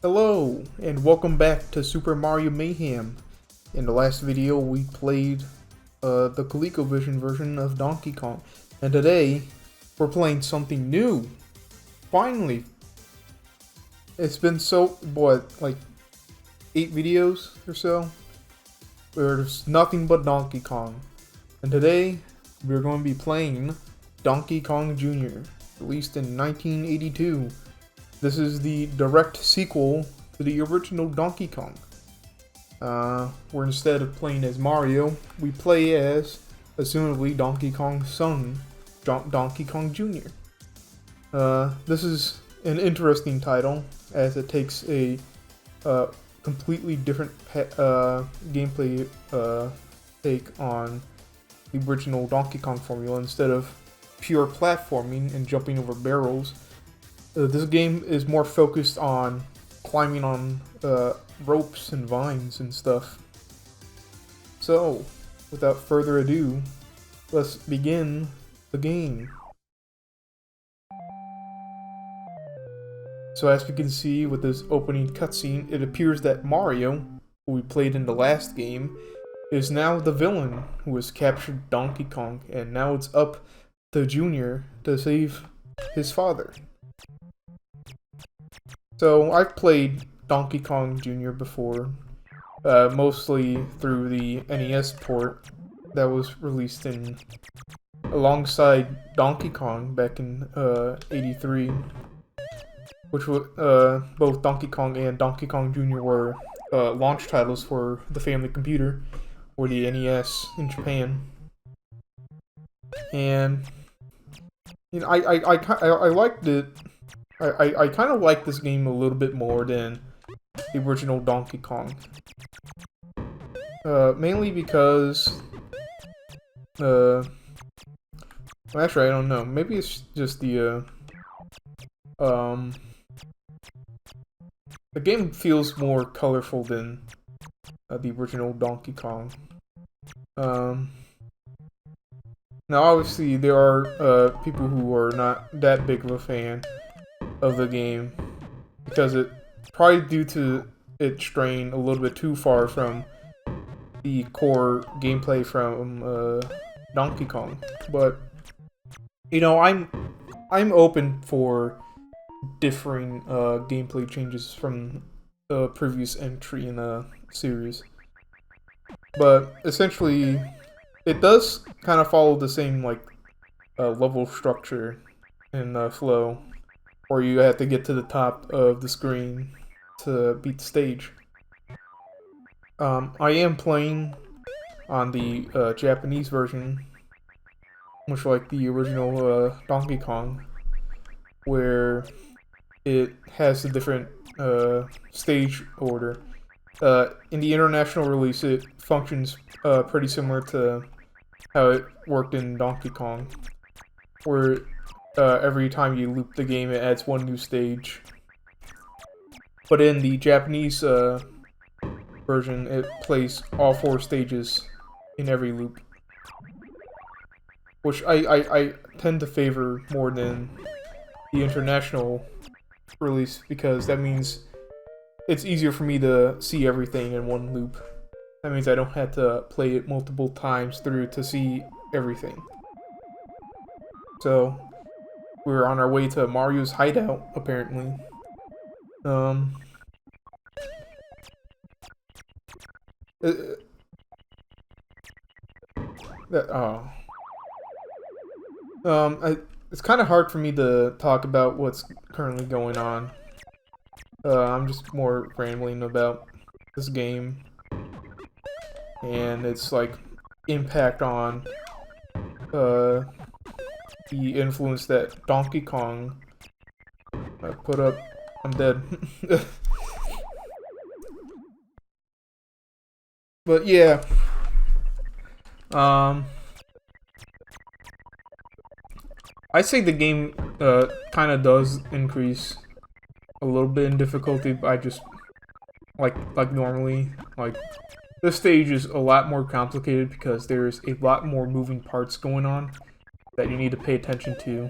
Hello, and welcome back to Super Mario Mayhem. In the last video, we played the ColecoVision version of Donkey Kong. And today, we're playing something new. Finally! It's been like 8 videos or so, where there's nothing but Donkey Kong. And today, we're going to be playing Donkey Kong Jr., released in 1982. This is the direct sequel to the original Donkey Kong. Where instead of playing as Mario, we play as, assumably, Donkey Kong's son, Donkey Kong Jr. This is an interesting title, as it takes a completely different gameplay take on the original Donkey Kong formula. Instead of pure platforming and jumping over barrels, this game is more focused on climbing on ropes and vines and stuff. So, without further ado, let's begin the game. So as we can see with this opening cutscene, it appears that Mario, who we played in the last game, is now the villain who has captured Donkey Kong, and now it's up to Junior to save his father. So, I've played Donkey Kong Jr. before, mostly through the NES port that was released alongside Donkey Kong back in 83, which was, both Donkey Kong and Donkey Kong Jr. were launch titles for the family computer, or the NES in Japan. And, you know, I liked it. I kind of like this game a little bit more than the original Donkey Kong. Mainly because, actually I don't know, maybe it's just the game feels more colorful than the original Donkey Kong. Now obviously there are people who are not that big of a fan of the game, because it probably due to it straying a little bit too far from the core gameplay from Donkey Kong. But you know, I'm open for differing gameplay changes from the previous entry in the series. But essentially, it does kind of follow the same like level structure and flow, where you have to get to the top of the screen to beat the stage. I am playing on the Japanese version, much like the original Donkey Kong, where it has a different stage order. In the international release, it functions pretty similar to how it worked in Donkey Kong, where every time you loop the game, it adds one new stage. But in the Japanese version, it plays all 4 stages in every loop, which I tend to favor more than the international release, because that means it's easier for me to see everything in one loop. That means I don't have to play it multiple times through to see everything. So we're on our way to Mario's hideout, apparently. It's kind of hard for me to talk about what's currently going on. I'm just more rambling about this game and its like impact on the influence that Donkey Kong put up. I'm dead. But yeah, I say the game kind of does increase a little bit in difficulty, but I just like normally, like, this stage is a lot more complicated because there's a lot more moving parts going on that you need to pay attention to,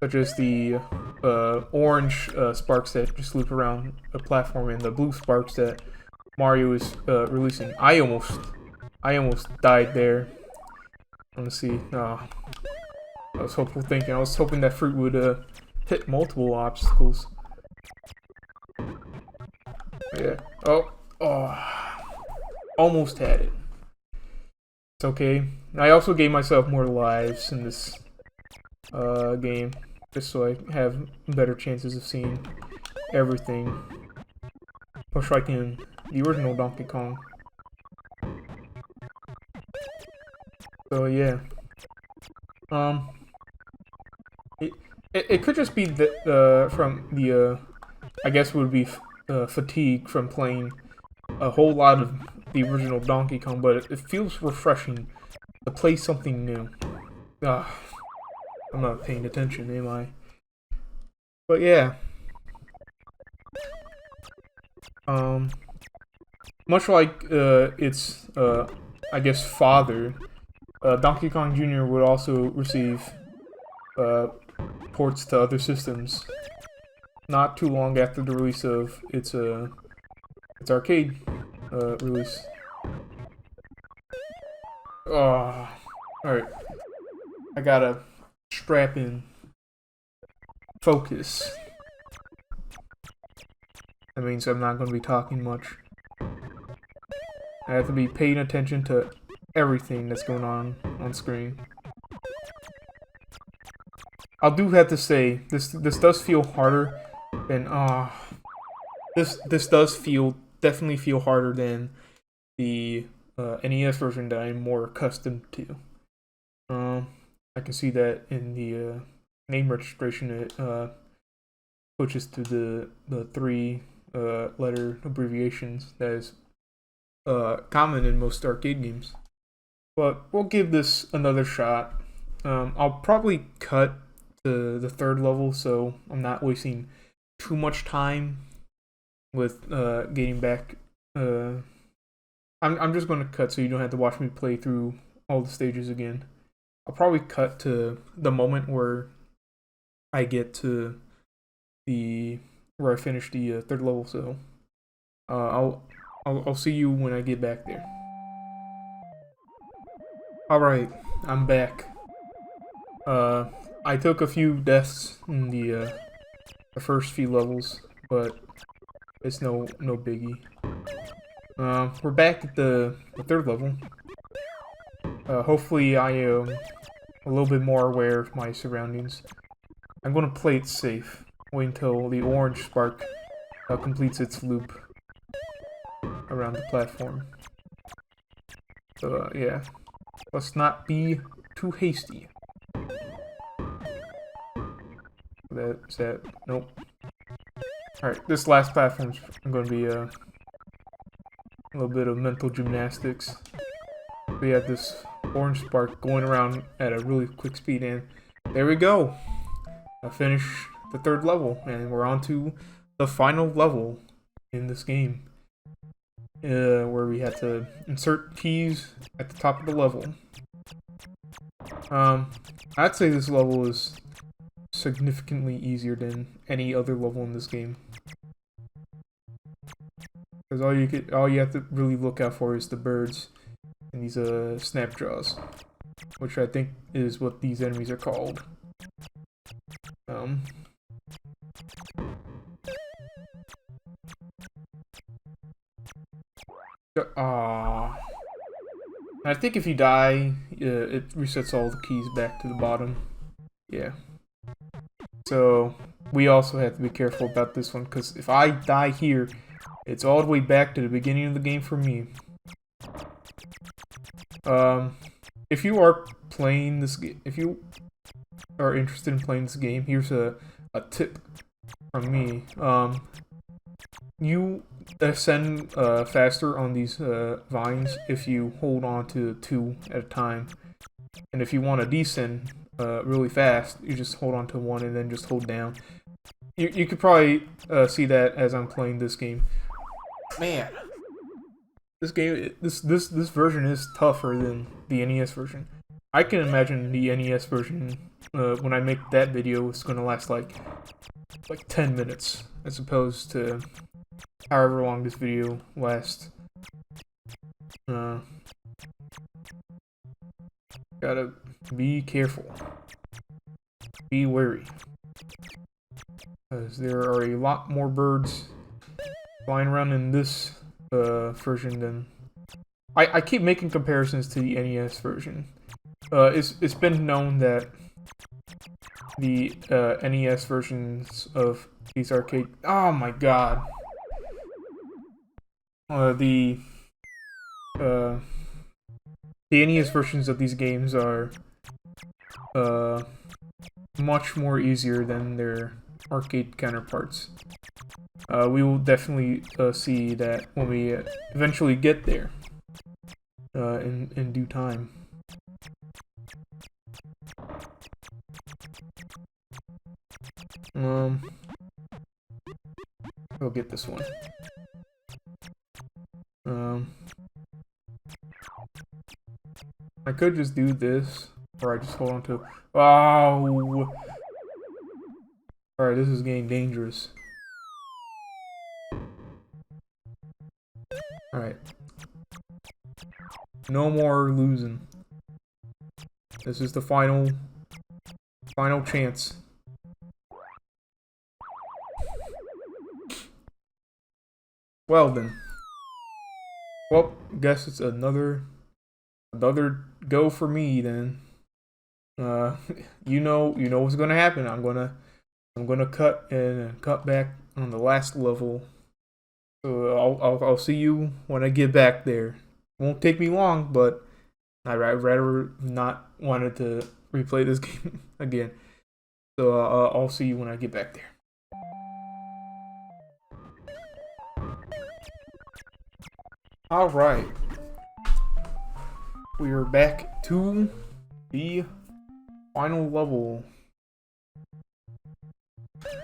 such as the orange sparks that just loop around a platform, and the blue sparks that Mario is releasing. I almost died there. Let me see. I was hoping that fruit would hit multiple obstacles. Yeah. Oh. Almost had it. It's okay. I also gave myself more lives in this game, just so I have better chances of seeing everything. Much like in the original Donkey Kong. So yeah. It could just be that from the I guess it would be fatigue from playing a whole lot of the original Donkey Kong, but it feels refreshing to play something new. I'm not paying attention, am I? But yeah. Much like its I guess father, Donkey Kong Jr. would also receive ports to other systems not too long after the release of its arcade release. Alright. I gotta strap in. Focus. That means I'm not gonna be talking much. I have to be paying attention to everything that's going on screen. I do have to say, this does feel harder than this does definitely feel harder than the NES version that I'm more accustomed to. I can see that in the name registration. It switches to the three letter abbreviations that is common in most arcade games. But we'll give this another shot. I'll probably cut the third level, so I'm not wasting too much time with getting back. I'm just going to cut so you don't have to watch me play through all the stages again. I'll probably cut to the moment where I get to where I finish the third level. So I'll see you when I get back there. All right, I'm back. I took a few deaths in the first few levels, but it's no biggie. We're back at the third level. Hopefully I am a little bit more aware of my surroundings. I'm gonna play it safe. Wait until the orange spark completes its loop around the platform. So yeah, let's not be too hasty. Is that nope. Alright, this last platform's going to be a little bit of mental gymnastics. We have this orange spark going around at a really quick speed, and there we go. I finished the third level, and we're on to the final level in this game, where we had to insert keys at the top of the level. I'd say this level is significantly easier than any other level in this game, because all you have to really look out for is the birds and these snapjaws, which I think is what these enemies are called. I think if you die, it resets all the keys back to the bottom. Yeah. So we also have to be careful about this one, because if I die here, it's all the way back to the beginning of the game for me. If you are playing this game, if you are interested in playing this game, here's a tip from me. You ascend faster on these vines if you hold on to 2 at a time, and if you want to descend really fast, you just hold on to 1 and then just hold down. You could probably see that as I'm playing this game. Man, this version is tougher than the NES version. I can imagine the NES version, when I make that video, it's gonna last like 10 minutes, as opposed to however long this video lasts. Gotta be careful. Be wary. Because there are a lot more birds flying around in this version than... I keep making comparisons to the NES version. It's been known that the NES versions of these arcade... Oh my god. The NES versions of these games are much more easier than their arcade counterparts. We will definitely see that when we eventually get there in due time. I'll get this one. I could just do this, or I just hold on to... Oh! Alright, this is getting dangerous. Alright. No more losing. This is the final chance. Well then. Well, guess it's another go for me then. You know what's gonna happen. I'm gonna cut back on the last level. So I'll see you when I get back there. It won't take me long, but I'd rather not wanted to replay this game again. So I'll see you when I get back there. Alright. We are back to the final level.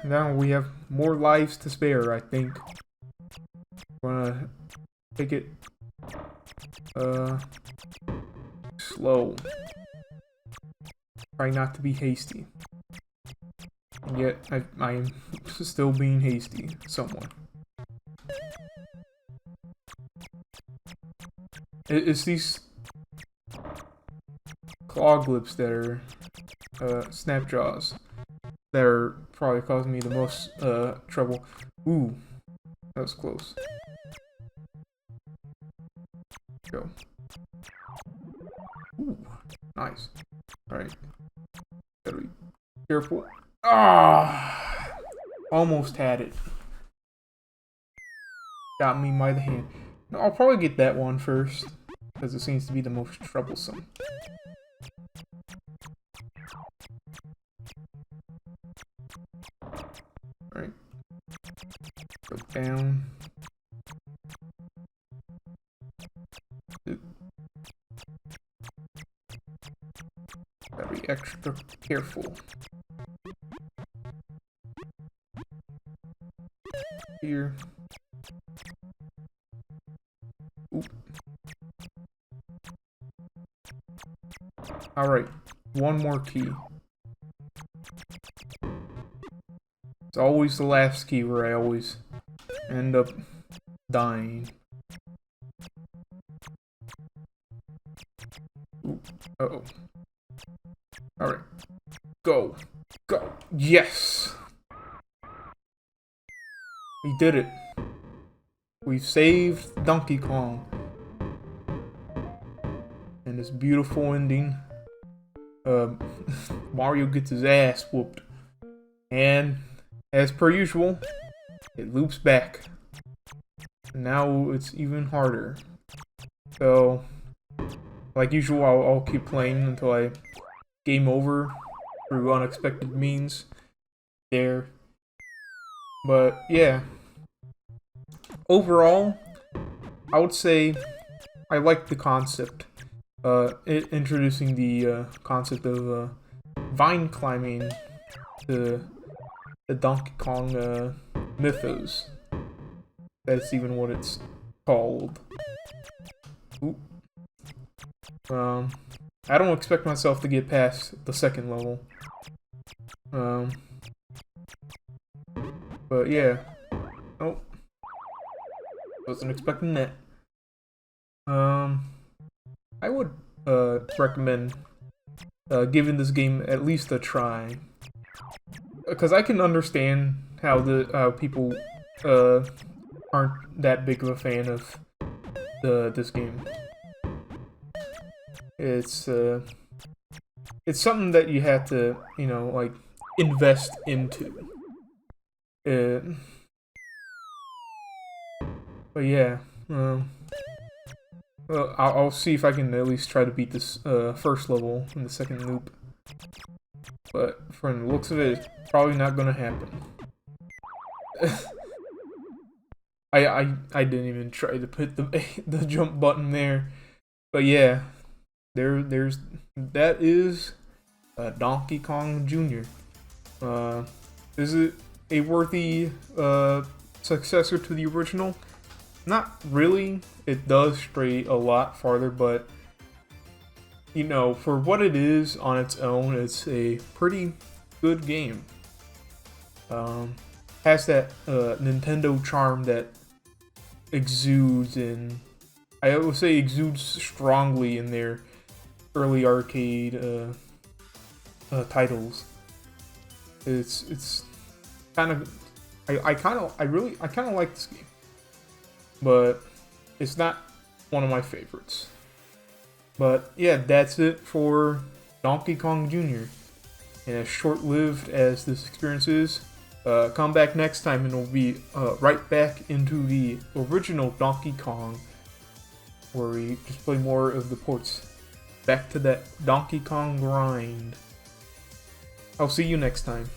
Now we have more lives to spare, I think. We're gonna take it slow. Try not to be hasty. And yet I am still being hasty somewhat. It's these claw grips that are snap jaws that are probably causing me the most trouble. Ooh, that was close. Go. Ooh, nice. Alright. Gotta be careful. Ah! Almost had it. Got me by the hand. No, I'll probably get that one first, because it seems to be the most troublesome. Alright. Go down. Gotta be extra careful. Here. Oop. Alright, one more key. It's always the last key where I always end up dying. Ooh. Uh-oh. Alright. Go. Go. Yes! We did it. We've saved Donkey Kong. And this beautiful ending. Mario gets his ass whooped. And, as per usual, it loops back. And now it's even harder. So, like usual, I'll keep playing until I game over through unexpected means there. But, yeah. Overall, I would say I like the concept. Introducing the concept of vine climbing to the Donkey Kong mythos. That's even what it's called. Ooh. I don't expect myself to get past the second level. But yeah. Oh. Wasn't expecting that. I would recommend giving this game at least a try, because I can understand how people aren't that big of a fan of this game. It's something that you have to, you know, like, invest into. But yeah, well, I'll see if I can at least try to beat this first level in the second loop. But from the looks of it, it's probably not gonna happen. I didn't even try to put the jump button there. But yeah, that is Donkey Kong Jr. Is it a worthy successor to the original? Not really. It does stray a lot farther, but you know, for what it is on its own, it's a pretty good game. Has that Nintendo charm that exudes in, I would say exudes strongly in their early arcade titles. It's kind of, I kind of like this game, but it's not one of my favorites. But yeah, that's it for Donkey Kong Jr. And as short-lived as this experience is, come back next time and we'll be right back into the original Donkey Kong, where we just play more of the ports. Back to that Donkey Kong grind. I'll see you next time.